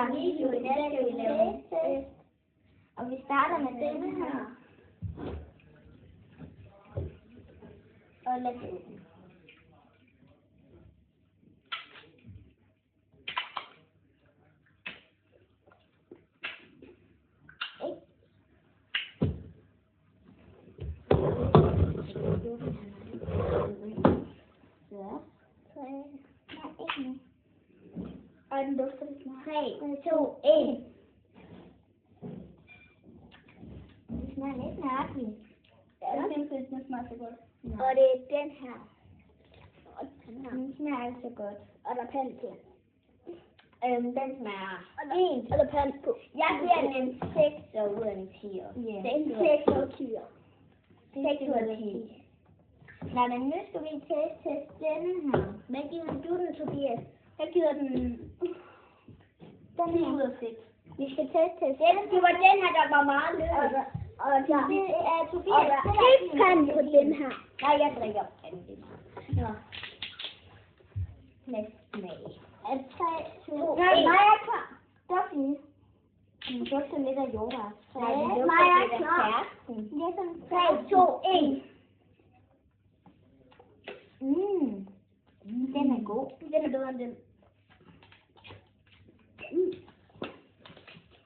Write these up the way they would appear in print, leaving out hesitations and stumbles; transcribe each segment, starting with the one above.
klar video, i dag skal vi lave en test. Og vi starter med denne her. Og lad os åbne. Og den dufter lidt meget. 3, 2, 1. Det smager lidt mærkeligt. Ja, jeg synes, det smager så godt. Ja. Og det er den her. Og den her. Den smager altså godt. Og der er pand til. Den smager 1. Og der er pand på. Jeg giver den en 6 ud af en 10. Yeah. Det er en 6 ud af 10. 6 ud af 10. Nå, men nu skal vi teste denne her. Hvad giver du den, Tobias? Jeg giver den 10 ud af 6. Vi skal teste. Det var den her, der var meget løs. Og det er Tobias. Og der er ikke panden på den her. Nej, jeg drikker panden. Nå. Lad os smage. 3, 2, 1. Nej, jeg er klar. Det er fint. Den dufter lidt af jordbær. Nej, jeg er klar. Det er sådan 3, 2, 1. Den er god. Den er bedre end den.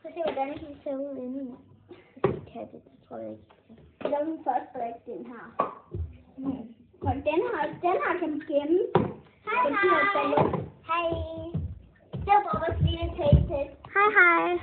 Så se, hvordan den ser ud inden. Det tror jeg ikke. Det er den første brik, den her. Og den her kan gemme. Hej, hej. Hej. Det var vores lille taste test. Hej, hej.